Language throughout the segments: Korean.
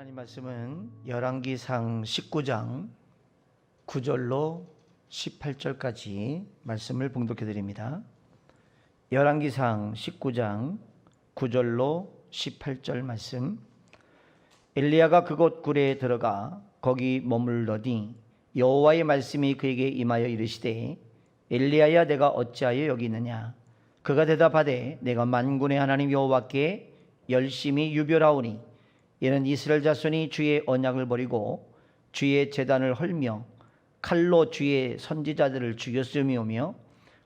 하나님 말씀은 열왕기상 19장 9절로 18절까지 말씀을 봉독해 드립니다. 열왕기상 19장 9절로 18절 말씀. 엘리야가 그곳 굴에 들어가 거기 머물러니 여호와의 말씀이 그에게 임하여 이르시되 엘리야야 내가 어찌하여 여기 있느냐. 그가 대답하되 내가 만군의 하나님 여호와께 열심히 유별하오니 이는 이스라엘 자손이 주의 언약을 버리고 주의 제단을 헐며 칼로 주의 선지자들을 죽였음이오며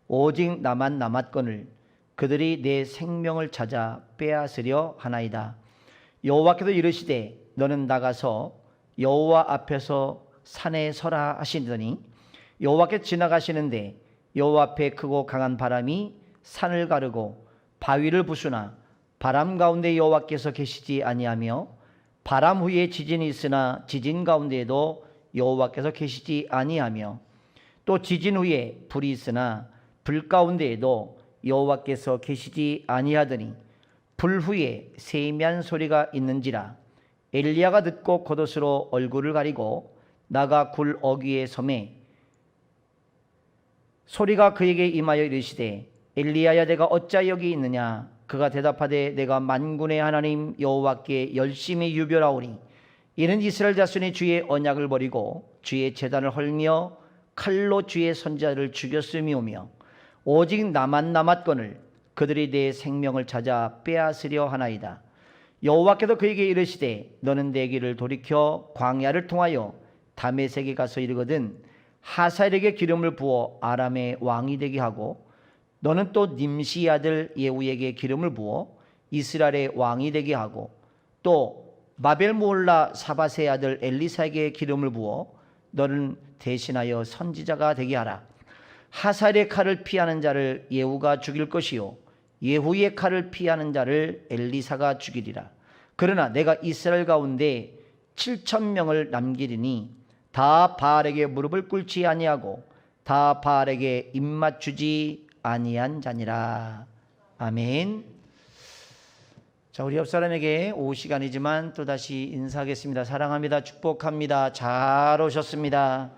오직 나만 남았거늘 그들이 내 생명을 찾아 빼앗으려 하나이다. 여호와께서 이르시되 너는 나가서 여호와 앞에서 산에 서라 하시더니 여호와께서 지나가시는데 여호와 앞에 크고 강한 바람이 산을 가르고 바위를 부수나 바람 가운데 여호와께서 계시지 아니하며 바람 후에 지진이 있으나 지진 가운데에도 여호와께서 계시지 아니하며 또 지진 후에 불이 있으나 불 가운데에도 여호와께서 계시지 아니하더니 불 후에 세미한 소리가 있는지라. 엘리야가 듣고 겉옷으로 얼굴을 가리고 나가 굴 어귀에 서매 소리가 그에게 임하여 이르시되 엘리야야 내가 어찌하여 여기 있느냐. 그가 대답하되 내가 만군의 하나님 여호와께 열심히 유별하오니 이는 이스라엘 자손이 주의 언약을 버리고 주의 제단을 헐며 칼로 주의 선지자를 죽였음이오며 오직 나만 남았거늘 그들이 내 생명을 찾아 빼앗으려 하나이다. 여호와께서 그에게 이르시되 너는 내 길을 돌이켜 광야를 통하여 다메섹에 가서 이르거든 하사엘에게 기름을 부어 아람의 왕이 되게 하고 너는 또 님시 아들 예후에게 기름을 부어 이스라엘의 왕이 되게 하고 또 마벨무올라 사밧의 아들 엘리사에게 기름을 부어 너는 대신하여 선지자가 되게 하라. 하사엘의 칼을 피하는 자를 예후가 죽일 것이요 예후의 칼을 피하는 자를 엘리사가 죽이리라. 그러나 내가 이스라엘 가운데 7,000명을 남기리니 다 바알에게 무릎을 꿇지 아니하고 다 바알에게 입맞추지 아니한 자니라. 아멘. 자, 우리 옆 사람에게 오후 시간이지만 또다시 인사하겠습니다. 사랑합니다. 축복합니다. 잘 오셨습니다.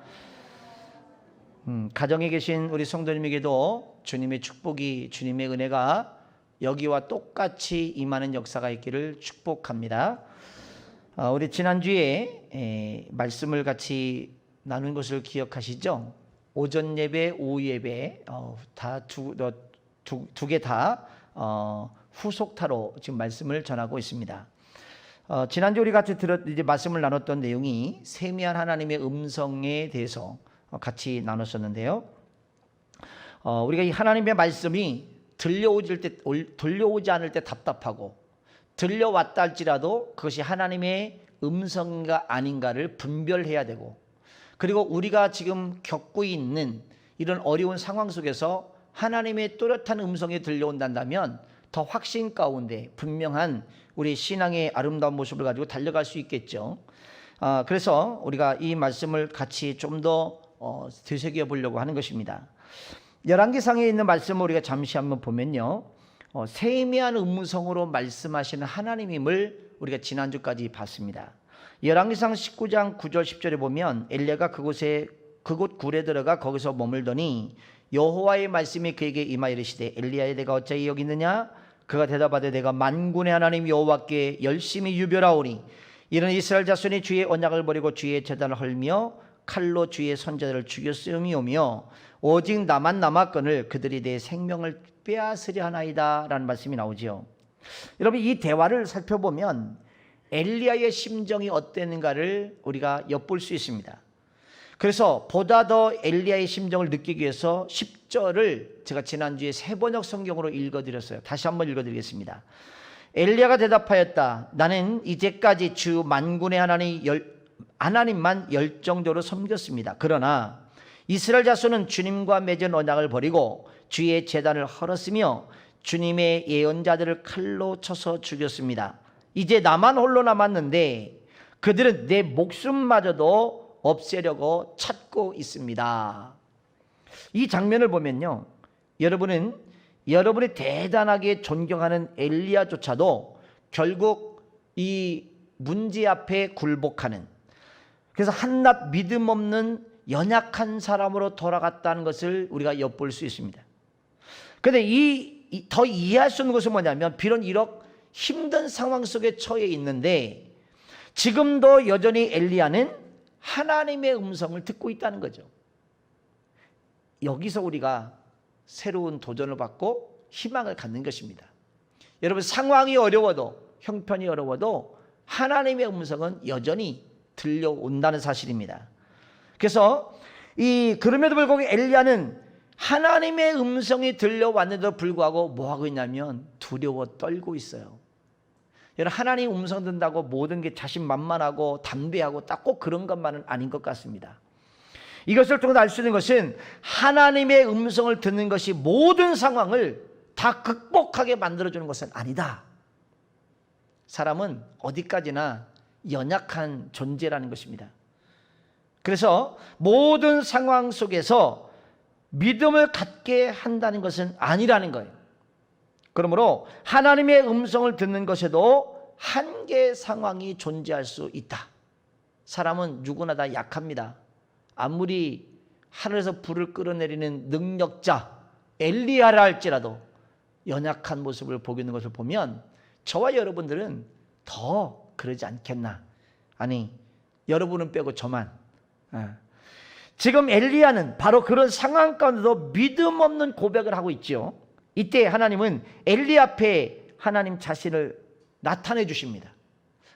가정에 계신 우리 성도님에게도 주님의 축복이, 주님의 은혜가 여기와 똑같이 임하는 역사가 있기를 축복합니다. 우리 지난주에 말씀을 같이 나눈 것을 기억하시죠? 오전 예배, 오후 예배 다 두 개 다 후속타로 지금 말씀을 전하고 있습니다. 지난주 우리 같이 이제 말씀을 나눴던 내용이 세미한 하나님의 음성에 대해서 같이 나눴었는데요. 우리가 이 하나님의 말씀이 들려오지 않을 때 답답하고 들려왔다 할지라도 그것이 하나님의 음성인가 아닌가를 분별해야 되고 그리고 우리가 지금 겪고 있는 이런 어려운 상황 속에서 하나님의 또렷한 음성이 들려온다면 더 확신 가운데 분명한 우리 신앙의 아름다운 모습을 가지고 달려갈 수 있겠죠. 그래서 우리가 이 말씀을 같이 좀 더 되새겨 보려고 하는 것입니다. 열왕기상에 있는 말씀을 우리가 잠시 한번 보면요. 세미한 음성으로 말씀하시는 하나님임을 우리가 지난주까지 봤습니다. 열왕기상 19장 9절 10절에 보면 엘리야가 그곳 굴에 들어가 거기서 머물더니 여호와의 말씀이 그에게 임하여 이르시되 엘리야야 내가 어찌하여 여기 있느냐. 그가 대답하되 내가 만군의 하나님 여호와께 열심히 유별하오니 이는 이스라엘 자손이 주의 언약을 버리고 주의 제단을 헐며 칼로 주의 선지자들을 죽였음이오며 오직 나만 남았거늘 그들이 내 생명을 빼앗으려 하나이다 라는 말씀이 나오죠. 여러분 이 대화를 살펴보면 엘리야의 심정이 어땠는가를 우리가 엿볼 수 있습니다. 그래서 보다 더 엘리야의 심정을 느끼기 위해서 10절을 제가 지난주에 세번역 성경으로 읽어드렸어요. 다시 한번 읽어드리겠습니다. 엘리야가 대답하였다. 나는 이제까지 주 만군의 하나님만 열정적으로 섬겼습니다. 그러나 이스라엘 자손은 주님과 맺은 언약을 버리고 주의 제단을 헐었으며 주님의 예언자들을 칼로 쳐서 죽였습니다. 이제 나만 홀로 남았는데 그들은 내 목숨마저도 없애려고 찾고 있습니다. 이 장면을 보면요, 여러분이 대단하게 존경하는 엘리야조차도 결국 이 문제 앞에 굴복하는, 그래서 한낱 믿음 없는 연약한 사람으로 돌아갔다는 것을 우리가 엿볼 수 있습니다. 그런데 더 이해할 수 없는 것은 뭐냐면, 비록 이렇게 힘든 상황 속에 처해 있는데 지금도 여전히 엘리야는 하나님의 음성을 듣고 있다는 거죠. 여기서 우리가 새로운 도전을 받고 희망을 갖는 것입니다. 여러분, 상황이 어려워도, 형편이 어려워도 하나님의 음성은 여전히 들려온다는 사실입니다. 그래서 그럼에도 불구하고 엘리야는 하나님의 음성이 들려왔는데도 불구하고 뭐하고 있냐면 두려워 떨고 있어요. 여러분, 하나님 음성 듣는다고 모든 게 자신만만하고 담대하고 딱 꼭 그런 것만은 아닌 것 같습니다. 이것을 통해 알 수 있는 것은 하나님의 음성을 듣는 것이 모든 상황을 다 극복하게 만들어주는 것은 아니다. 사람은 어디까지나 연약한 존재라는 것입니다. 그래서 모든 상황 속에서 믿음을 갖게 한다는 것은 아니라는 거예요. 그러므로 하나님의 음성을 듣는 것에도 한계 상황이 존재할 수 있다. 사람은 누구나 다 약합니다. 아무리 하늘에서 불을 끌어내리는 능력자 엘리야라 할지라도 연약한 모습을 보고 있는 것을 보면 저와 여러분들은 더 그러지 않겠나. 아니, 여러분은 빼고 저만. 지금 엘리야는 바로 그런 상황 가운데도 믿음 없는 고백을 하고 있죠. 이때 하나님은 엘리야 앞에 하나님 자신을 나타내 주십니다.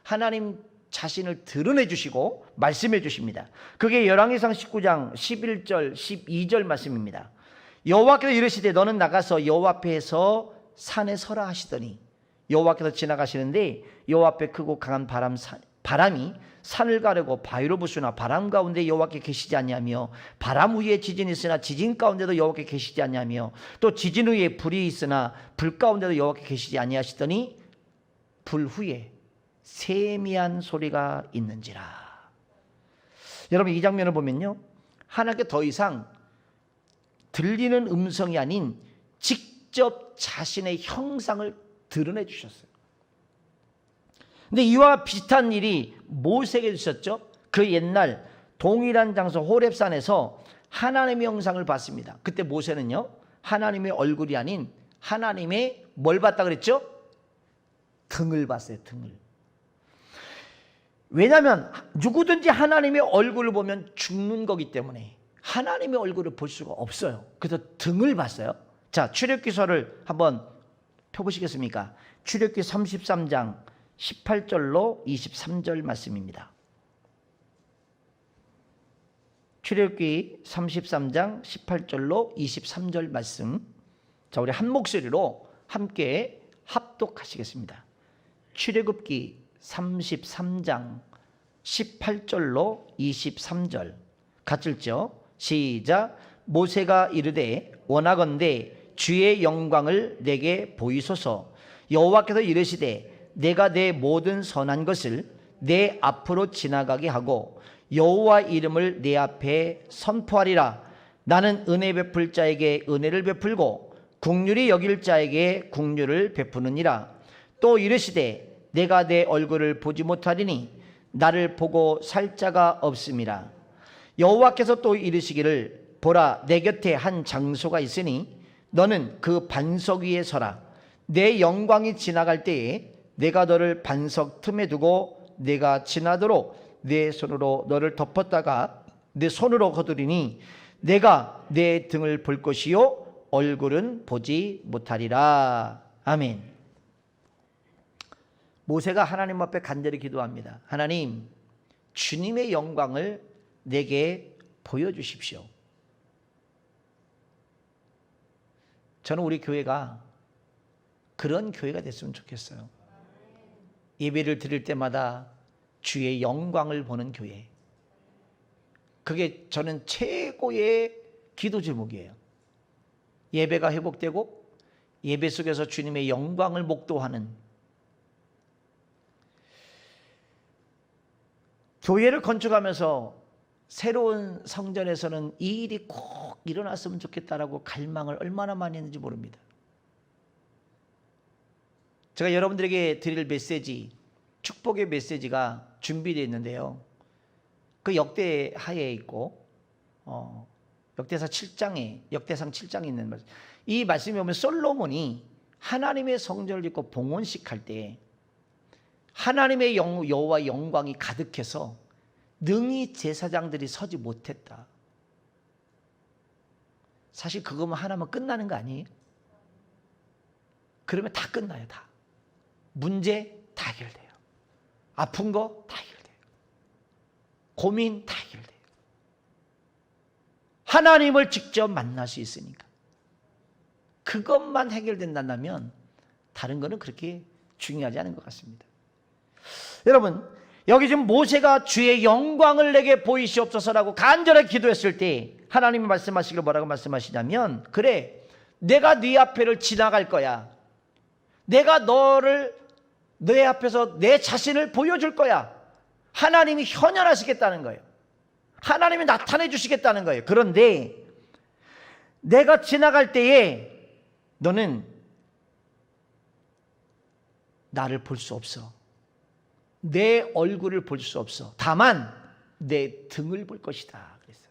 하나님 자신을 드러내 주시고 말씀해 주십니다. 그게 열왕기상 19장 11절 12절 말씀입니다. 여호와께서 이르시되 너는 나가서 여호와 앞에서 산에 서라 하시더니, 여호와께서 지나가시는데 여호와 앞에 크고 강한 바람이 산을 가르고 바위로 부수나 바람 가운데 여호와께 계시지 아니하며, 바람 후에 지진이 있으나 지진 가운데도 여호와께 계시지 아니하며, 또 지진 후에 불이 있으나 불 가운데도 여호와께 계시지 아니하시더니 불 후에 세미한 소리가 있는지라. 여러분, 이 장면을 보면요, 하나님께 더 이상 들리는 음성이 아닌 직접 자신의 형상을 드러내 주셨어요. 근데 이와 비슷한 일이 모세에게 있었죠. 그 옛날 동일한 장소 호렙산에서 하나님의 형상을 봤습니다. 그때 모세는요, 하나님의 얼굴이 아닌 하나님의 뭘 봤다 그랬죠? 등을 봤어요. 등을. 왜냐하면 누구든지 하나님의 얼굴을 보면 죽는 거기 때문에 하나님의 얼굴을 볼 수가 없어요. 그래서 등을 봤어요. 자, 출애굽기서를 한번 펴보시겠습니까? 출애굽기 33장 18절로 23절 말씀입니다. 출애굽기 33장 18절로 23절 말씀. 자, 우리 한 목소리로 함께 합독하시겠습니다. 출애굽기 33장 18절로 23절 같이 읽죠. 시작. 모세가 이르되 원하건대 주의 영광을 내게 보이소서. 여호와께서 이르시되 내가 내 모든 선한 것을 내 앞으로 지나가게 하고 여호와 이름을 내 앞에 선포하리라. 나는 은혜 베풀 자에게 은혜를 베풀고 긍휼히 여길 자에게 긍휼을 베푸느니라. 또 이르시되 내가 내 얼굴을 보지 못하리니 나를 보고 살 자가 없음이라. 여호와께서 또 이르시기를 보라, 내 곁에 한 장소가 있으니 너는 그 반석 위에 서라. 내 영광이 지나갈 때에 내가 너를 반석 틈에 두고 내가 지나도록 내 손으로 너를 덮었다가 내 손으로 거두리니 내가 내 등을 볼 것이요 얼굴은 보지 못하리라. 아멘. 모세가 하나님 앞에 간절히 기도합니다. 하나님, 주님의 영광을 내게 보여주십시오. 저는 우리 교회가 그런 교회가 됐으면 좋겠어요. 예배를 드릴 때마다 주의 영광을 보는 교회. 그게 저는 최고의 기도 제목이에요. 예배가 회복되고 예배 속에서 주님의 영광을 목도하는 교회를 건축하면서 새로운 성전에서는 이 일이 꼭 일어났으면 좋겠다라고 갈망을 얼마나 많이 했는지 모릅니다. 제가 여러분들에게 드릴 메시지, 축복의 메시지가 준비되어 있는데요. 그 역대하에 있고 역대상 7장에 있는 말씀. 이 말씀이 보면 솔로몬이 하나님의 성전을 짓고 봉헌식 할 때 하나님의 여호와 영광이 가득해서 능히 제사장들이 서지 못했다. 사실 그거만 하나면 끝나는 거 아니에요? 그러면 다 끝나요. 다. 문제 다 해결돼요. 아픈 거 다 해결돼요. 고민 다 해결돼요. 하나님을 직접 만날 수 있으니까. 그것만 해결된다면 다른 거는 그렇게 중요하지 않은 것 같습니다. 여러분, 여기 지금 모세가 주의 영광을 내게 보이시옵소서라고 간절히 기도했을 때 하나님이 말씀하시기를 뭐라고 말씀하시냐면, 그래, 내가 네 앞에를 지나갈 거야. 내가 내 앞에서 내 자신을 보여줄 거야. 하나님이 현현하시겠다는 거예요. 하나님이 나타내 주시겠다는 거예요. 그런데 내가 지나갈 때에 너는 나를 볼 수 없어. 내 얼굴을 볼 수 없어. 다만 내 등을 볼 것이다. 그랬어요.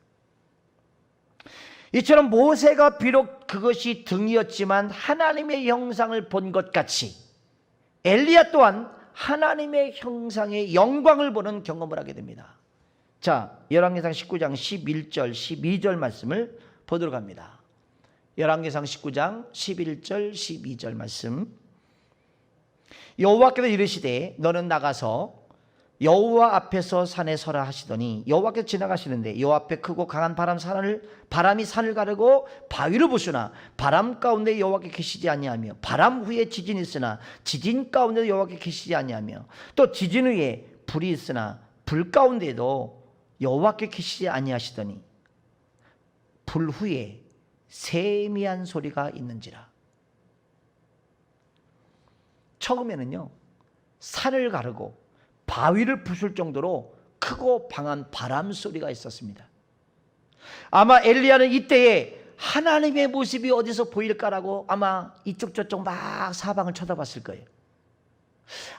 이처럼 모세가 비록 그것이 등이었지만 하나님의 형상을 본 것 같이 엘리야 또한 하나님의 형상의 영광을 보는 경험을 하게 됩니다. 자, 열왕기상 19장 11절 12절 말씀을 보도록 합니다. 열왕기상 19장 11절 12절 말씀. 여호와께서 이르시되 너는 나가서 여호와 앞에서 산에 서라 하시더니 여호와께서 지나가시는데 여호와 앞에 크고 강한 바람이 산을 가르고 바위를 부수나 바람 가운데 여호와께 계시지 아니하며 바람 후에 지진이 있으나 지진 가운데 여호와께 계시지 아니하며 또 지진 후에 불이 있으나 불 가운데도 여호와께 계시지 아니하시더니 불 후에 세미한 소리가 있는지라. 처음에는요, 산을 가르고 바위를 부술 정도로 크고 방한 바람 소리가 있었습니다. 아마 엘리야는 이때에 하나님의 모습이 어디서 보일까라고 아마 이쪽 저쪽 막 사방을 쳐다봤을 거예요.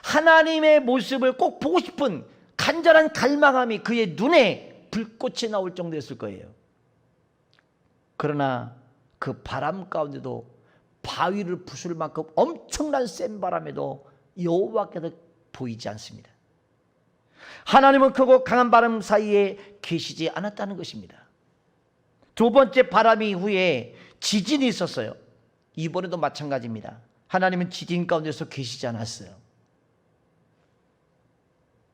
하나님의 모습을 꼭 보고 싶은 간절한 갈망함이 그의 눈에 불꽃이 나올 정도였을 거예요. 그러나 그 바람 가운데도 바위를 부술 만큼 엄청난 센 바람에도 여호와께서 보이지 않습니다. 하나님은 크고 강한 바람 사이에 계시지 않았다는 것입니다. 두 번째 바람이 후에 지진이 있었어요. 이번에도 마찬가지입니다. 하나님은 지진 가운데서 계시지 않았어요.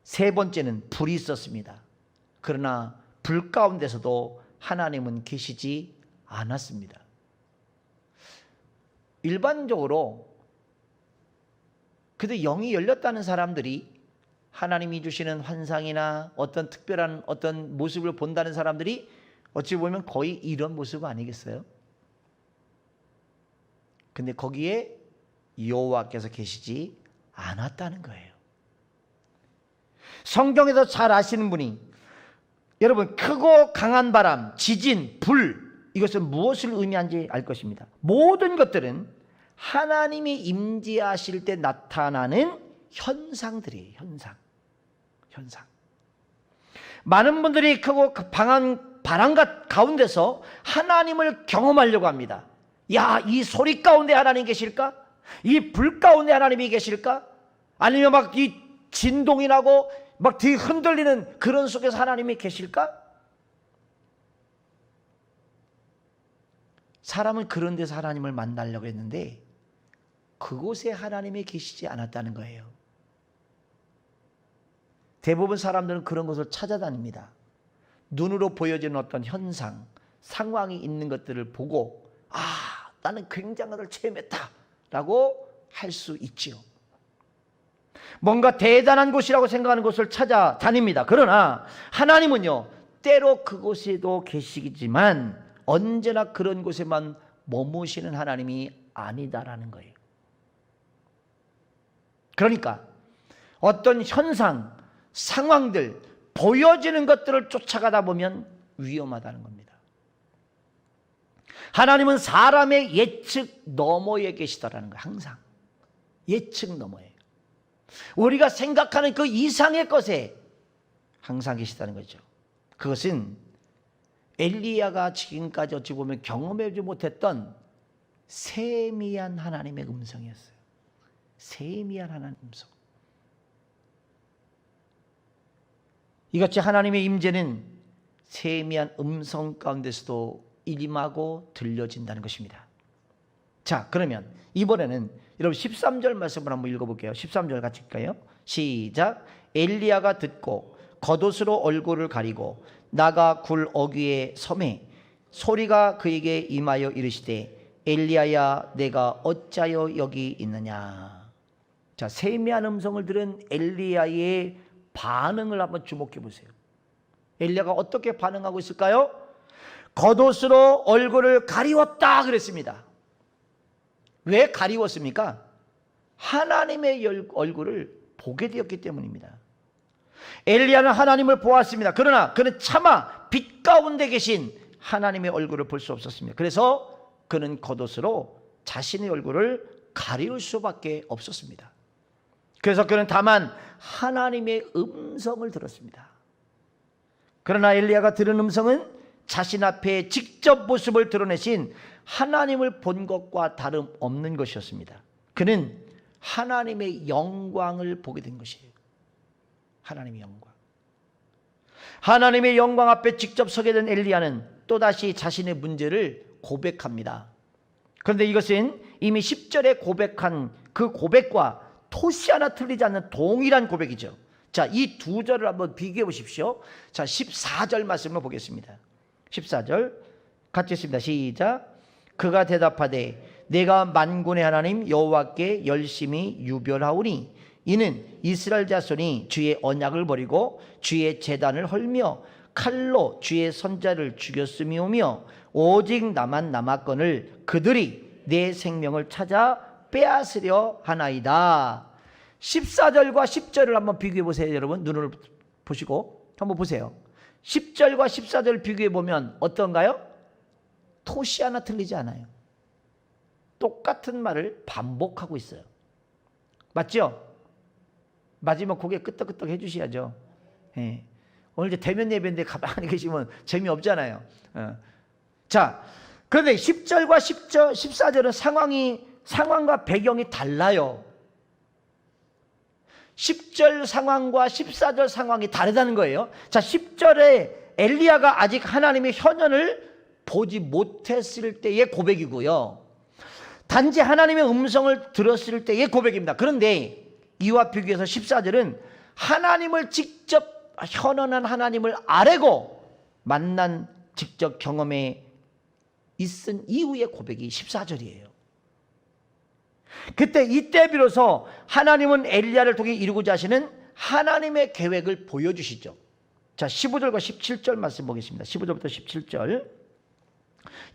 세 번째는 불이 있었습니다. 그러나 불 가운데서도 하나님은 계시지 않았습니다. 일반적으로 그래도 영이 열렸다는 사람들이 하나님이 주시는 환상이나 어떤 특별한 어떤 모습을 본다는 사람들이 어찌 보면 거의 이런 모습 아니겠어요? 근데 거기에 여호와께서 계시지 않았다는 거예요. 성경에서 잘 아시는 분이, 여러분, 크고 강한 바람, 지진, 불, 이것은 무엇을 의미하는지 알 것입니다. 모든 것들은 하나님이 임재하실 때 나타나는 현상들이에요. 현상. 많은 분들이 크고 방한 바람 가운데서 하나님을 경험하려고 합니다. 야, 이 소리 가운데 하나님 계실까? 이 불 가운데 하나님이 계실까? 아니면 막 이 진동이 나고 막 되게 흔들리는 그런 속에서 하나님이 계실까? 사람은 그런 데서 하나님을 만나려고 했는데 그곳에 하나님이 계시지 않았다는 거예요. 대부분 사람들은 그런 것을 찾아다닙니다. 눈으로 보여지는 어떤 현상, 상황이 있는 것들을 보고 나는 굉장한 것을 체험했다라고 할 수 있지요. 뭔가 대단한 곳이라고 생각하는 곳을 찾아다닙니다. 그러나 하나님은요, 때로 그곳에도 계시지만 언제나 그런 곳에만 머무시는 하나님이 아니다라는 거예요. 그러니까 어떤 현상, 상황들, 보여지는 것들을 쫓아가다 보면 위험하다는 겁니다. 하나님은 사람의 예측 너머에 계시다라는 거예요. 항상 예측 너머에. 우리가 생각하는 그 이상의 것에 항상 계시다는 거죠. 그것은 엘리야가 지금까지 어찌 보면 경험하지 못했던 세미한 하나님의 음성이었어요. 세미한 하나님의 음성. 이같이 하나님의 임재는 세미한 음성 가운데서도 임하고 들려진다는 것입니다. 자, 그러면 이번에는 여러분 13절 말씀을 한번 읽어볼게요. 13절 같이 읽을까요? 시작. 엘리야가 듣고 겉옷으로 얼굴을 가리고 나가 굴 어귀에 섬에 소리가 그에게 임하여 이르시되 엘리야야 내가 어찌하여 여기 있느냐. 자, 세미한 음성을 들은 엘리야의 반응을 한번 주목해 보세요. 엘리야가 어떻게 반응하고 있을까요? 겉옷으로 얼굴을 가리웠다 그랬습니다. 왜 가리웠습니까? 하나님의 얼굴을 보게 되었기 때문입니다. 엘리야는 하나님을 보았습니다. 그러나 그는 차마 빛 가운데 계신 하나님의 얼굴을 볼 수 없었습니다. 그래서 그는 겉옷으로 자신의 얼굴을 가리울 수밖에 없었습니다. 그래서 그는 다만 하나님의 음성을 들었습니다. 그러나 엘리야가 들은 음성은 자신 앞에 직접 모습을 드러내신 하나님을 본 것과 다름없는 것이었습니다. 그는 하나님의 영광을 보게 된 것이에요. 하나님의 영광. 하나님의 영광 앞에 직접 서게 된 엘리야는 또다시 자신의 문제를 고백합니다. 그런데 이것은 이미 10절에 고백한 그 고백과 토시 하나 틀리지 않는 동일한 고백이죠. 자, 이 두 절을 한번 비교해 보십시오. 자, 14절 말씀을 보겠습니다. 14절 같이 읽습니다. 시작. 그가 대답하되 내가 만군의 하나님 여호와께 열심히 유별하오니 이는 이스라엘 자손이 주의 언약을 버리고 주의 제단을 헐며 칼로 주의 선자를 죽였음이오며 오직 나만 남았거늘 그들이 내 생명을 찾아 빼앗으려 하나이다. 14절과 10절을 한번 비교해 보세요. 여러분 눈을 보시고 한번 보세요. 10절과 14절 비교해 보면 어떤가요? 토시 하나 틀리지 않아요. 똑같은 말을 반복하고 있어요. 맞죠? 맞으면 고개 끄덕끄덕 해주셔야죠. 예. 오늘 이제 대면 예배인데 가만히 계시면 재미없잖아요. 자, 그런데 10절과 14절은 상황과 배경이 달라요. 10절 상황과 14절 상황이 다르다는 거예요. 자, 10절에 엘리야가 아직 하나님의 현현을 보지 못했을 때의 고백이고요. 단지 하나님의 음성을 들었을 때의 고백입니다. 그런데 이와 비교해서 14절은 하나님을 직접 현현한 하나님을 아뢰고 만난 직접 경험에 있은 이후의 고백이 14절이에요. 이때 비로소 하나님은 엘리야를 통해 이루고자 하시는 하나님의 계획을 보여주시죠. 자, 15절과 17절 말씀 보겠습니다. 15절부터 17절.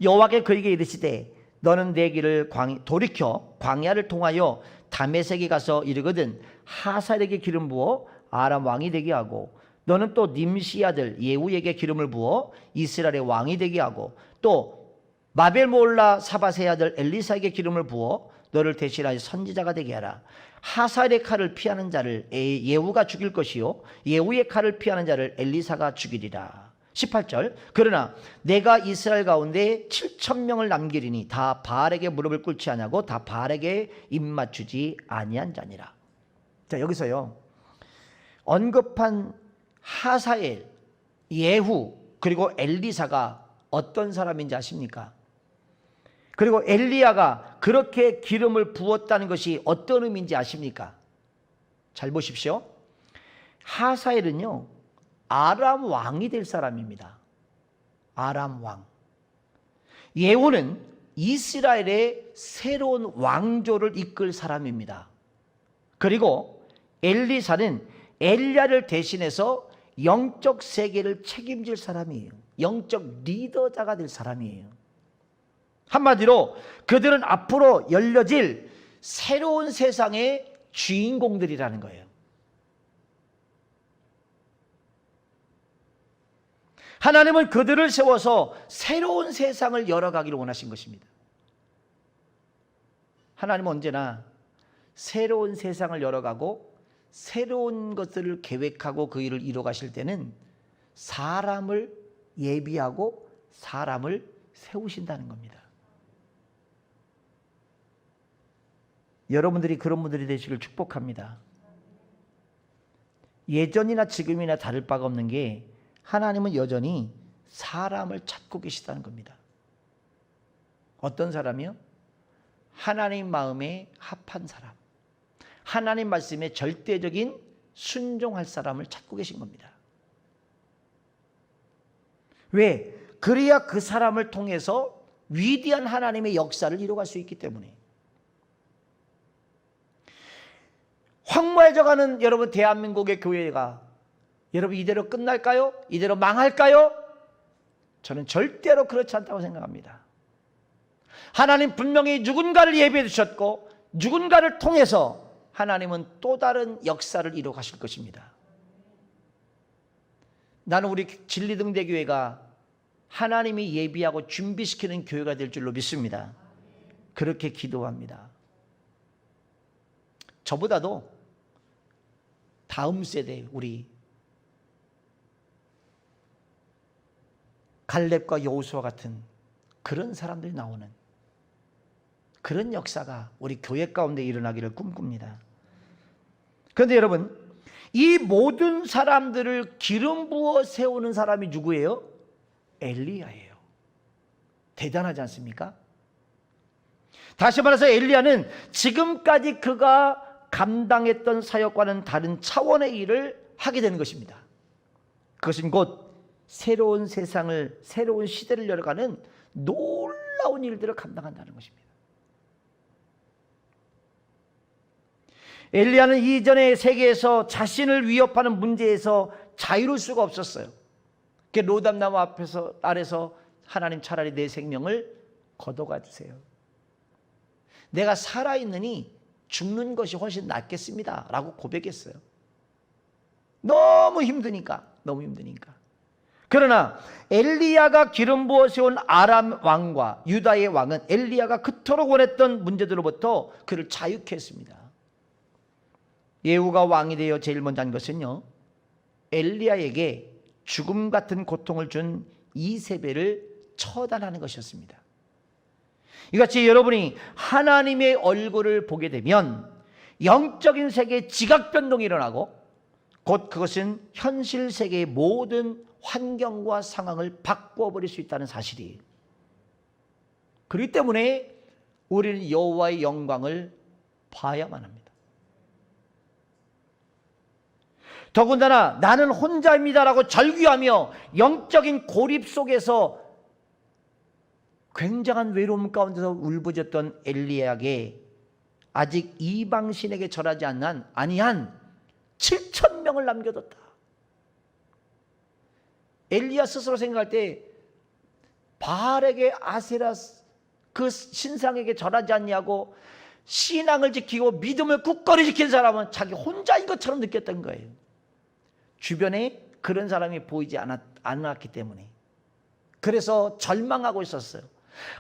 여호와께 그에게 이르시되 너는 내 길을 돌이켜 광야를 통하여 다메섹에 가서 이르거든 하사엘에게 기름 부어 아람 왕이 되게 하고 너는 또 님시 아들 예후에게 기름을 부어 이스라엘의 왕이 되게 하고 또 마벨몰라 사바세 아들 엘리사에게 기름을 부어 너를 대신하여 선지자가 되게 하라. 하사엘의 칼을 피하는 자를 예후가 죽일 것이요 예후의 칼을 피하는 자를 엘리사가 죽이리라. 18절. 그러나 내가 이스라엘 가운데 7,000명을 남기리니 다 바알에게 무릎을 꿇지 아니하고 다 바알에게 입맞추지 아니한 자니라. 자, 여기서요 언급한 하사엘, 예후 그리고 엘리사가 어떤 사람인지 아십니까? 그리고 엘리야가 그렇게 기름을 부었다는 것이 어떤 의미인지 아십니까? 잘 보십시오. 하사엘은요 아람 왕이 될 사람입니다. 아람 왕. 예후는 이스라엘의 새로운 왕조를 이끌 사람입니다. 그리고 엘리사는 엘리야를 대신해서 영적 세계를 책임질 사람이에요. 영적 리더자가 될 사람이에요. 한마디로 그들은 앞으로 열려질 새로운 세상의 주인공들이라는 거예요. 하나님은 그들을 세워서 새로운 세상을 열어가기를 원하신 것입니다. 하나님은 언제나 새로운 세상을 열어가고 새로운 것들을 계획하고 그 일을 이뤄가실 때는 사람을 예비하고 사람을 세우신다는 겁니다. 여러분들이 그런 분들이 되시길 축복합니다. 예전이나 지금이나 다를 바가 없는 게 하나님은 여전히 사람을 찾고 계시다는 겁니다. 어떤 사람이요? 하나님 마음에 합한 사람, 하나님 말씀에 절대적인 순종할 사람을 찾고 계신 겁니다. 왜? 그래야 그 사람을 통해서 위대한 하나님의 역사를 이루어갈 수 있기 때문에. 황무해져가는 여러분 대한민국의 교회가 여러분 이대로 끝날까요? 이대로 망할까요? 저는 절대로 그렇지 않다고 생각합니다. 하나님 분명히 누군가를 예비해 주셨고 누군가를 통해서 하나님은 또 다른 역사를 이루어 가실 것입니다. 나는 우리 진리등대교회가 하나님이 예비하고 준비시키는 교회가 될 줄로 믿습니다. 그렇게 기도합니다. 저보다도 다음 세대 우리 갈렙과 여호수아 같은 그런 사람들이 나오는 그런 역사가 우리 교회 가운데 일어나기를 꿈꿉니다. 그런데 여러분, 이 모든 사람들을 기름 부어 세우는 사람이 누구예요? 엘리야예요. 대단하지 않습니까? 다시 말해서 엘리야는 지금까지 그가 감당했던 사역과는 다른 차원의 일을 하게 되는 것입니다. 그것은 곧 새로운 세상을, 새로운 시대를 열어가는 놀라운 일들을 감당한다는 것입니다. 엘리야는 이전의 세계에서 자신을 위협하는 문제에서 자유로울 수가 없었어요. 로담나무 아래서 하나님 차라리 내 생명을 걷어가 주세요. 내가 살아있느니 죽는 것이 훨씬 낫겠습니다 라고 고백했어요. 너무 힘드니까. 그러나 엘리야가 기름 부어 세운 아람 왕과 유다의 왕은 엘리야가 그토록 원했던 문제들로부터 그를 자유케 했습니다. 예후가 왕이 되어 제일 먼저 한 것은요, 엘리야에게 죽음 같은 고통을 준 이세벨을 처단하는 것이었습니다. 이같이 여러분이 하나님의 얼굴을 보게 되면 영적인 세계에 지각 변동이 일어나고 곧 그것은 현실 세계의 모든 환경과 상황을 바꾸어 버릴 수 있다는 사실이에요. 그렇기 때문에 우리는 여호와의 영광을 봐야만 합니다. 더군다나 나는 혼자입니다라고 절규하며 영적인 고립 속에서 굉장한 외로움 가운데서 울부짖었던 엘리야에게 아직 이방신에게 절하지 아니한 7,000명을 남겨뒀다. 엘리야 스스로 생각할 때 바알에게 아세라 그 신상에게 절하지 않냐고 신앙을 지키고 믿음을 굳건히 지킨 사람은 자기 혼자인 것처럼 느꼈던 거예요. 주변에 그런 사람이 보이지 않았기 때문에. 그래서 절망하고 있었어요.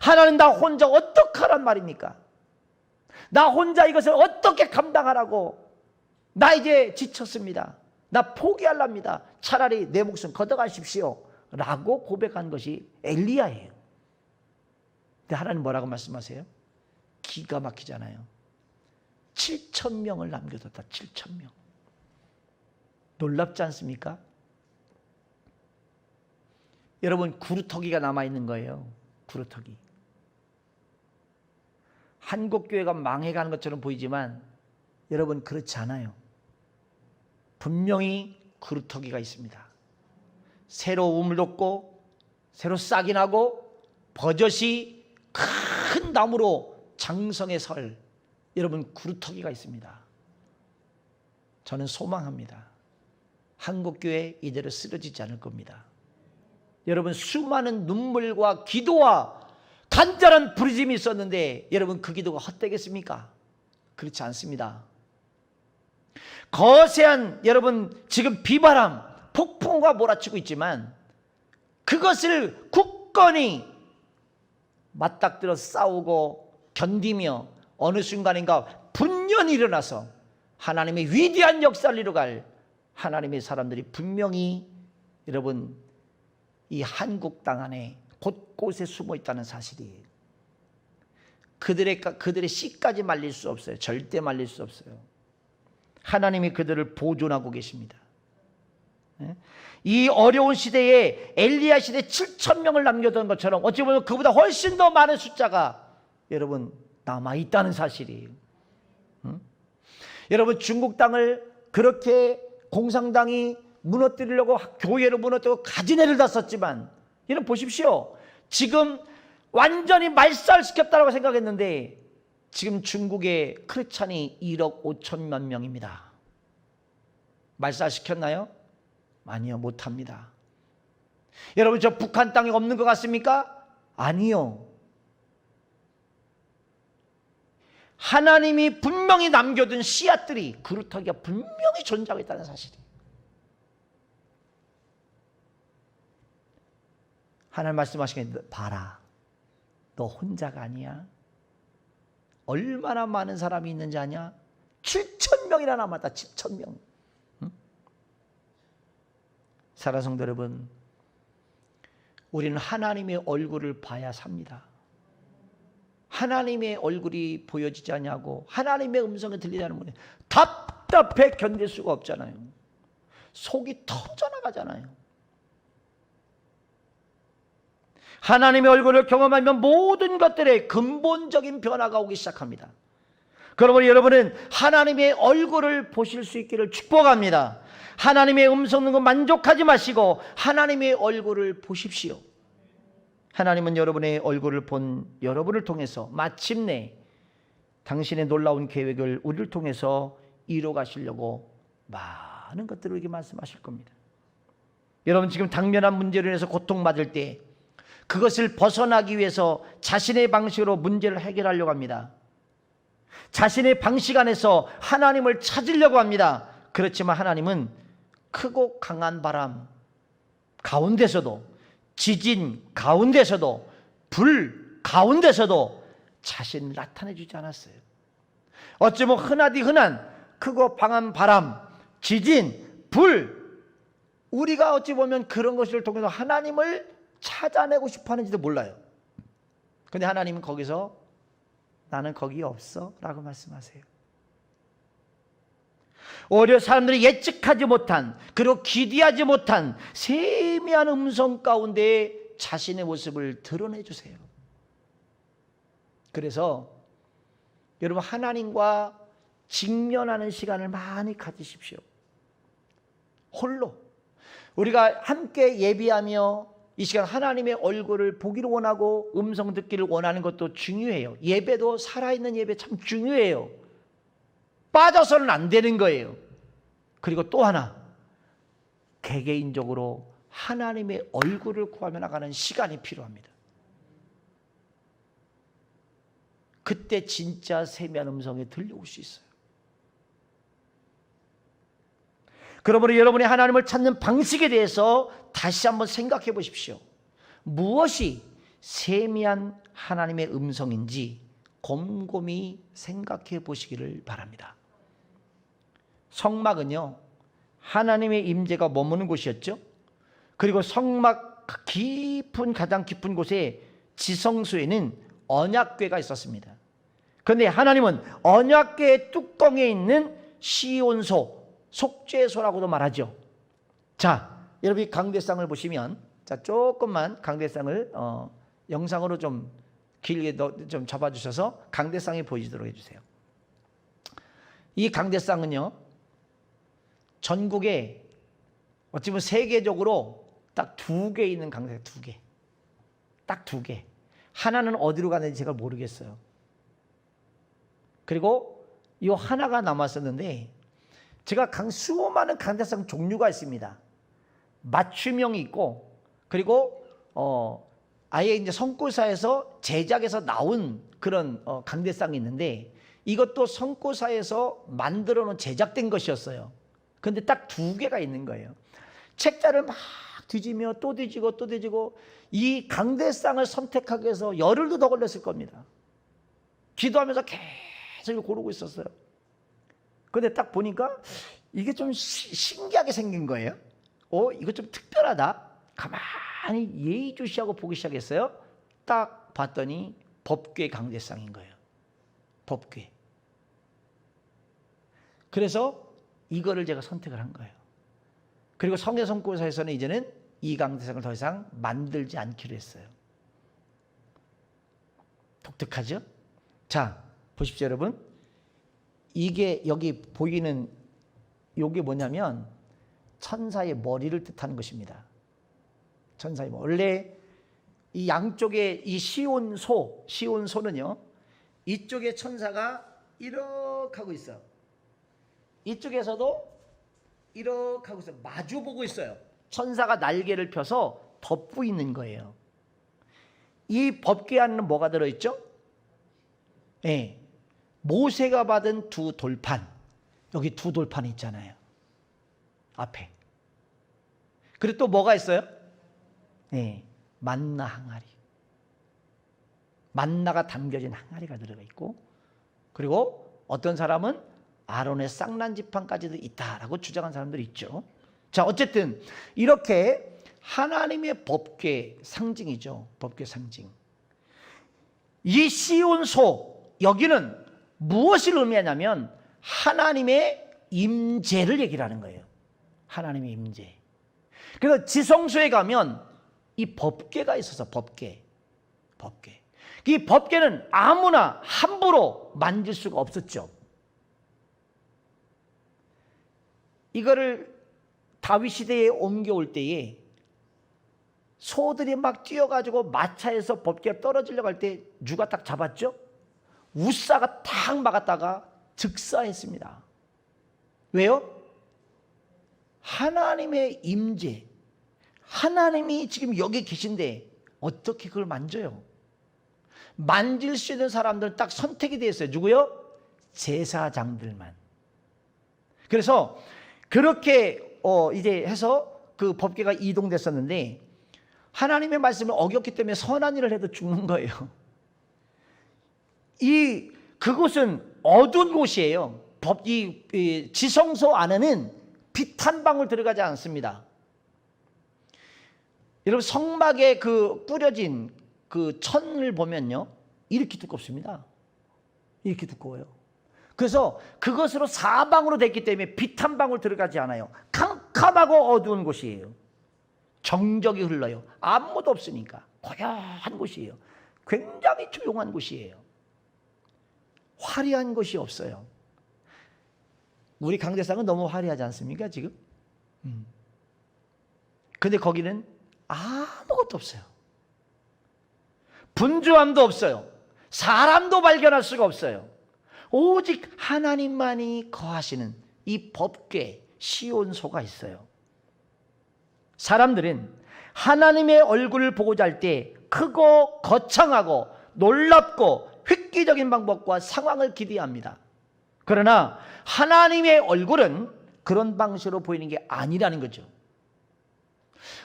하나님, 나 혼자 어떡하란 말입니까? 나 혼자 이것을 어떻게 감당하라고? 나 이제 지쳤습니다. 나 포기하랍니다. 차라리 내 목숨 걷어가십시오 라고 고백한 것이 엘리야예요. 근데 하나님 뭐라고 말씀하세요? 기가 막히잖아요. 7,000명을 남겨뒀다. 7,000명. 놀랍지 않습니까? 여러분, 구루터기가 남아있는 거예요. 구루터기. 한국교회가 망해가는 것처럼 보이지만 여러분, 그렇지 않아요. 분명히 구루터기가 있습니다. 새로 우물 돋고 새로 싹이 나고 버젓이 큰 나무로 장성에 설 여러분 구루터기가 있습니다. 저는 소망합니다. 한국교회 이대로 쓰러지지 않을 겁니다. 여러분, 수많은 눈물과 기도와 간절한 부르짐이 있었는데 여러분, 그 기도가 헛되겠습니까? 그렇지 않습니다. 거세한 여러분 지금 비바람, 폭풍과 몰아치고 있지만 그것을 굳건히 맞닥뜨려 싸우고 견디며 어느 순간인가 분연히 일어나서 하나님의 위대한 역사를 이루갈 하나님의 사람들이 분명히 여러분 이 한국 땅 안에 곳곳에 숨어 있다는 사실이에요. 그들의 씨까지 말릴 수 없어요. 절대 말릴 수 없어요. 하나님이 그들을 보존하고 계십니다. 이 어려운 시대에 엘리야 시대 7,000명을 남겨둔 것처럼 어찌 보면 그보다 훨씬 더 많은 숫자가 여러분 남아있다는 사실이에요. 여러분 중국 땅을 그렇게 공산당이 무너뜨리려고 교회를 무너뜨리고 가지내를 다 썼지만 여러분 보십시오. 지금 완전히 말살시켰다고 생각했는데 지금 중국의 크리스찬이 1억 5천만 명입니다. 말살시켰나요? 아니요, 못합니다. 여러분 저 북한 땅에 없는 것 같습니까? 아니요. 하나님이 분명히 남겨둔 씨앗들이 그루터기가 분명히 존재하고 있다는 사실이에요. 하나님 말씀하시기에 봐라, 너 혼자가 아니야. 얼마나 많은 사람이 있는지 아냐? 7,000명이나 남았다. 7,000명. 사랑하는 성도 여러분, 우리는 하나님의 얼굴을 봐야 삽니다. 하나님의 얼굴이 보여지지 않냐고, 하나님의 음성이 들리지 않으면 답답해 견딜 수가 없잖아요. 속이 터져나가잖아요. 하나님의 얼굴을 경험하면 모든 것들의 근본적인 변화가 오기 시작합니다. 그러므로 여러분은 하나님의 얼굴을 보실 수 있기를 축복합니다. 하나님의 음성 듣는 거 만족하지 마시고 하나님의 얼굴을 보십시오. 하나님은 여러분의 얼굴을 본 여러분을 통해서 마침내 당신의 놀라운 계획을 우리를 통해서 이뤄 가시려고 많은 것들을 우리에게 말씀하실 겁니다. 여러분 지금 당면한 문제로 인해서 고통받을 때 그것을 벗어나기 위해서 자신의 방식으로 문제를 해결하려고 합니다. 자신의 방식 안에서 하나님을 찾으려고 합니다. 그렇지만 하나님은 크고 강한 바람 가운데서도, 지진 가운데서도, 불 가운데서도 자신을 나타내 주지 않았어요. 어쩌면 흔하디 흔한 크고 강한 바람, 지진, 불, 우리가 어찌 보면 그런 것을 통해서 하나님을 찾아내고 싶어 하는지도 몰라요. 근데 하나님은 거기서 나는 거기 없어 라고 말씀하세요. 오히려 사람들이 예측하지 못한, 그리고 기대하지 못한 세미한 음성 가운데 자신의 모습을 드러내 주세요. 그래서 여러분 하나님과 직면하는 시간을 많이 가지십시오. 홀로 우리가 함께 예배하며 이 시간 하나님의 얼굴을 보기를 원하고 음성 듣기를 원하는 것도 중요해요. 예배도 살아있는 예배 참 중요해요. 빠져서는 안 되는 거예요. 그리고 또 하나, 개개인적으로 하나님의 얼굴을 구하며 나가는 시간이 필요합니다. 그때 진짜 세미한 음성이 들려올 수 있어요. 그러므로 여러분이 하나님을 찾는 방식에 대해서 다시 한번 생각해 보십시오. 무엇이 세미한 하나님의 음성인지 곰곰이 생각해 보시기를 바랍니다. 성막은요, 하나님의 임재가 머무는 곳이었죠. 그리고 성막 가장 깊은 곳에 지성소에는 언약궤가 있었습니다. 그런데 하나님은 언약궤의 뚜껑에 있는 시온소, 속죄소라고도 말하죠. 자, 여러분 이 강대상을 보시면, 자 조금만 강대상을 영상으로 좀 길게 좀 잡아주셔서 강대상이 보이도록 해주세요. 이 강대상은요, 전국에 어찌 보면 세계적으로 딱 2개 있는 강대상, 2개, 딱 2개. 하나는 어디로 가는지 제가 모르겠어요. 그리고 이 하나가 남았었는데, 제가 수많은 강대상 종류가 있습니다. 맞춤형이 있고, 그리고 아예 이제 선교사에서 제작해서 나온 그런 강대상이 있는데, 이것도 선교사에서 만들어 놓은 제작된 것이었어요. 그런데 딱 2개가 있는 거예요. 책자를 막 뒤지며 또 뒤지고 또 뒤지고 이 강대상을 선택하기 위해서 열흘도 더 걸렸을 겁니다. 기도하면서 계속 고르고 있었어요. 근데 딱 보니까 이게 좀 신기하게 생긴 거예요. 이거 좀 특별하다. 가만히 예의주시하고 보기 시작했어요. 딱 봤더니 법궤 강대상인 거예요. 법궤. 그래서 이거를 제가 선택을 한 거예요. 그리고 성례선교사에서는 이제는 이 강대상을 더 이상 만들지 않기로 했어요. 독특하죠? 자, 보십시오, 여러분. 이게 여기 보이는 이게 뭐냐면 천사의 머리를 뜻하는 것입니다. 천사의 머리. 원래 이 양쪽에 이 시온소는요, 이쪽에 천사가 이렇게 하고 있어요. 이쪽에서도 이렇게 하고 있어요. 마주 보고 있어요. 천사가 날개를 펴서 덮고 있는 거예요. 이 법궤 안에는 뭐가 들어있죠? 네, 모세가 받은 두 돌판. 여기 두 돌판이 있잖아요. 앞에. 그리고 또 뭐가 있어요? 네, 만나 항아리. 만나가 담겨진 항아리가 들어가 있고, 그리고 어떤 사람은 아론의 쌍난 지팡까지도 있다라고 주장한 사람들이 있죠. 자, 어쨌든 이렇게 하나님의 법궤 상징이죠. 법궤 상징. 이 시온소, 여기는 무엇을 의미하냐면 하나님의 임재를 얘기를 하는 거예요. 하나님의 임재. 그래서 지성소에 가면 이 법궤가 있어서 법궤. 이 법궤는 아무나 함부로 만질 수가 없었죠. 이거를 다윗 시대에 옮겨올 때에 소들이 막 뛰어가지고 마차에서 법궤가 떨어지려고 할 때 누가 딱 잡았죠? 우사가 탁 막았다가 즉사했습니다. 왜요? 하나님의 임재, 하나님이 지금 여기 계신데 어떻게 그걸 만져요? 만질 수 있는 사람들은 딱 선택이 되어 있어요. 누구요? 제사장들만. 그래서 그렇게 이제 해서 그 법궤가 이동됐었는데 하나님의 말씀을 어겼기 때문에 선한 일을 해도 죽는 거예요. 그곳은 어두운 곳이에요. 이 지성소 안에는 빛 한 방울 들어가지 않습니다. 여러분, 성막에 그 뿌려진 그 천을 보면요, 이렇게 두껍습니다. 이렇게 두꺼워요. 그래서 그것으로 사방으로 됐기 때문에 빛 한 방울 들어가지 않아요. 캄캄하고 어두운 곳이에요. 정적이 흘러요. 아무도 없으니까 고요한 곳이에요. 굉장히 조용한 곳이에요. 화려한 곳이 없어요. 우리 강대상은 너무 화려하지 않습니까 지금? 근데 거기는 아무것도 없어요. 분주함도 없어요. 사람도 발견할 수가 없어요. 오직 하나님만이 거하시는 이 법궤 시온소가 있어요. 사람들은 하나님의 얼굴을 보고자 할 때 크고 거창하고 놀랍고 획기적인 방법과 상황을 기대합니다. 그러나 하나님의 얼굴은 그런 방식으로 보이는 게 아니라는 거죠.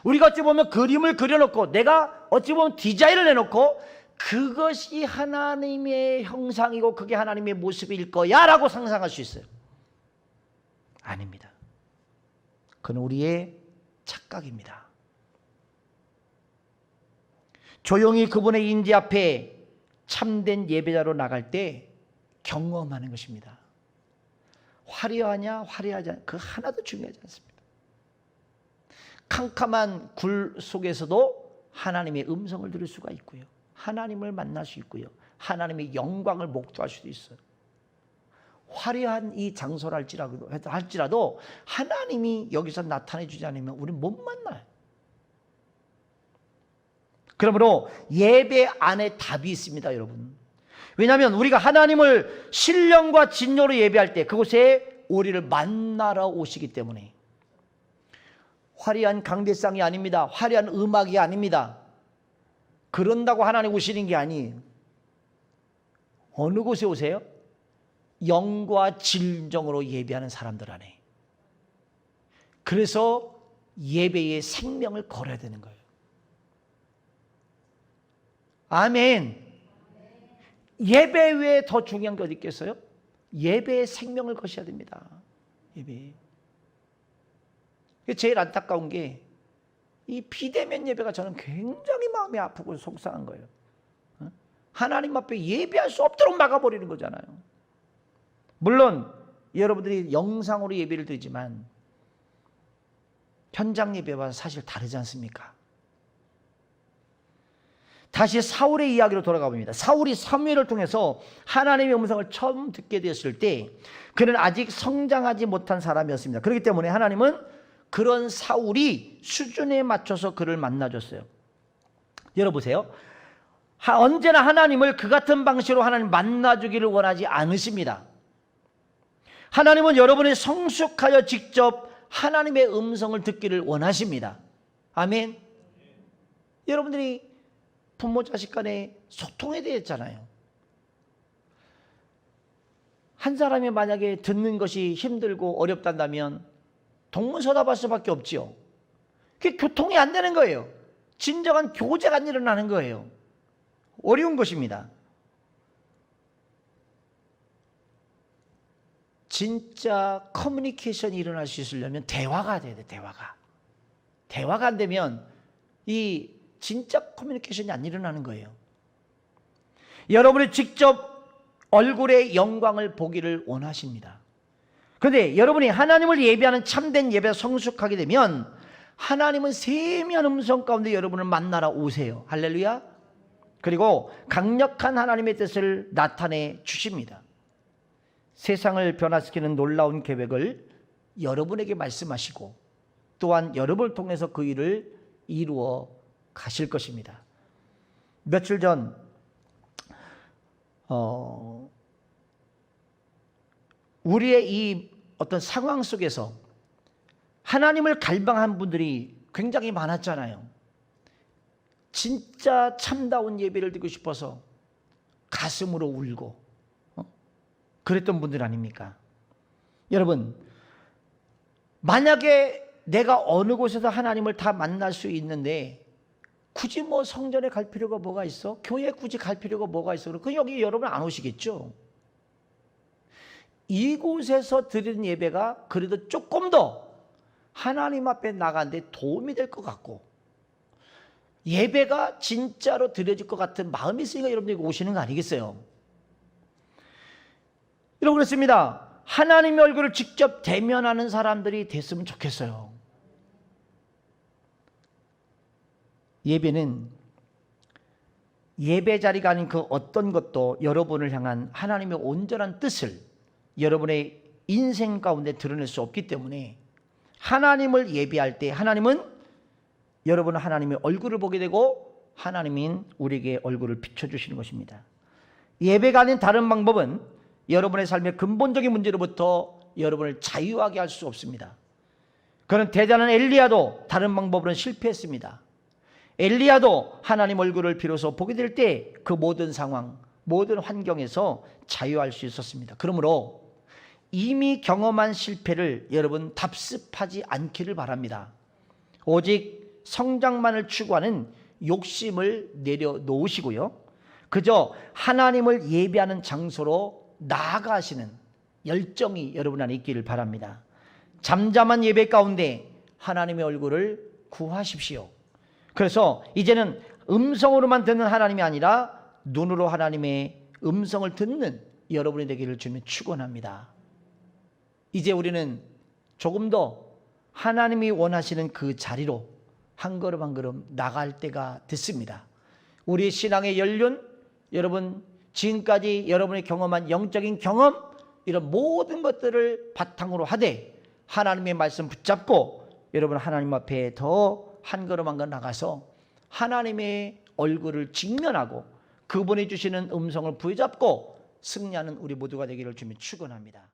우리가 어찌 보면 그림을 그려놓고 내가 어찌 보면 디자인을 해놓고 그것이 하나님의 형상이고 그게 하나님의 모습일 거야 라고 상상할 수 있어요. 아닙니다. 그건 우리의 착각입니다. 조용히 그분의 인지 앞에 참된 예배자로 나갈 때 경험하는 것입니다. 화려하냐 화려하지 않냐 그 하나도 중요하지 않습니다. 캄캄한 굴 속에서도 하나님의 음성을 들을 수가 있고요. 하나님을 만날 수 있고요. 하나님의 영광을 목도할 수도 있어요. 화려한 이 장소를 할지라도 하나님이 여기서 나타내 주지 않으면 우리는 못 만나요. 그러므로 예배 안에 답이 있습니다, 여러분. 왜냐하면 우리가 하나님을 신령과 진노로 예배할 때 그곳에 우리를 만나러 오시기 때문에. 화려한 강대상이 아닙니다. 화려한 음악이 아닙니다. 그런다고 하나님 오시는 게 아니에요. 어느 곳에 오세요? 영과 진정으로 예배하는 사람들 안에. 그래서 예배의 생명을 걸어야 되는 거예요. 아멘. 예배 외에 더 중요한 게 어디 있겠어요? 예배에 생명을 거셔야 됩니다. 예배. 제일 안타까운 게 이 비대면 예배가 저는 굉장히 마음이 아프고 속상한 거예요. 하나님 앞에 예배할 수 없도록 막아버리는 거잖아요. 물론 여러분들이 영상으로 예배를 드리지만 현장 예배와 사실 다르지 않습니까? 다시 사울의 이야기로 돌아가 봅니다. 사울이 사무엘을 통해서 하나님의 음성을 처음 듣게 되었을 때 그는 아직 성장하지 못한 사람이었습니다. 그렇기 때문에 하나님은 그런 사울이 수준에 맞춰서 그를 만나줬어요. 열어보세요. 언제나 하나님을 그 같은 방식으로 하나님 만나주기를 원하지 않으십니다. 하나님은 여러분이 성숙하여 직접 하나님의 음성을 듣기를 원하십니다. 아멘. 여러분들이 부모 자식 간에 소통에 대했잖아요. 한 사람이 만약에 듣는 것이 힘들고 어렵단다면 동문서답할 수밖에 없지요. 그게 교통이 안 되는 거예요. 진정한 교제가 안 일어나는 거예요. 어려운 것입니다. 진짜 커뮤니케이션이 일어날 수 있으려면 대화가 돼야 돼. 대화가 안 되면 이 진짜 커뮤니케이션이 안 일어나는 거예요. 여러분이 직접 얼굴의 영광을 보기를 원하십니다. 그런데 여러분이 하나님을 예배하는 참된 예배에 성숙하게 되면 하나님은 세미한 음성 가운데 여러분을 만나러 오세요. 할렐루야. 그리고 강력한 하나님의 뜻을 나타내 주십니다. 세상을 변화시키는 놀라운 계획을 여러분에게 말씀하시고 또한 여러분을 통해서 그 일을 이루어 가실 것입니다. 며칠 전 우리의 이 어떤 상황 속에서 하나님을 갈망한 분들이 굉장히 많았잖아요. 진짜 참다운 예배를 드리고 싶어서 가슴으로 울고 그랬던 분들 아닙니까? 여러분, 만약에 내가 어느 곳에서 하나님을 다 만날 수 있는데 굳이 뭐 성전에 갈 필요가 뭐가 있어? 교회에 굳이 갈 필요가 뭐가 있어? 그럼 여기 여러분 안 오시겠죠? 이곳에서 드리는 예배가 그래도 조금 더 하나님 앞에 나가는데 도움이 될 것 같고 예배가 진짜로 드려질 것 같은 마음이 있으니까 여러분들이 오시는 거 아니겠어요? 여러분 그렇습니다. 하나님의 얼굴을 직접 대면하는 사람들이 됐으면 좋겠어요. 예배는 예배 자리가 아닌 그 어떤 것도 여러분을 향한 하나님의 온전한 뜻을 여러분의 인생 가운데 드러낼 수 없기 때문에 하나님을 예배할 때 하나님은 여러분은 하나님의 얼굴을 보게 되고 하나님인 우리에게 얼굴을 비춰주시는 것입니다. 예배가 아닌 다른 방법은 여러분의 삶의 근본적인 문제로부터 여러분을 자유하게 할 수 없습니다. 그는 대단한 엘리야도 다른 방법으로는 실패했습니다. 엘리야도 하나님 얼굴을 비로소 보게 될 때 그 모든 상황, 모든 환경에서 자유할 수 있었습니다. 그러므로 이미 경험한 실패를 여러분 답습하지 않기를 바랍니다. 오직 성장만을 추구하는 욕심을 내려놓으시고요. 그저 하나님을 예배하는 장소로 나아가시는 열정이 여러분 안에 있기를 바랍니다. 잠잠한 예배 가운데 하나님의 얼굴을 구하십시오. 그래서 이제는 음성으로만 듣는 하나님이 아니라 눈으로 하나님의 음성을 듣는 여러분이 되기를 주님 축원합니다. 이제 우리는 조금 더 하나님이 원하시는 그 자리로 한 걸음 한 걸음 나갈 때가 됐습니다. 우리 신앙의 연륜, 여러분 지금까지 여러분이 경험한 영적인 경험, 이런 모든 것들을 바탕으로 하되 하나님의 말씀 붙잡고 여러분 하나님 앞에 더 한 걸음 한 걸음 나가서 하나님의 얼굴을 직면하고 그분이 주시는 음성을 부여잡고 승리하는 우리 모두가 되기를 주님 축원합니다.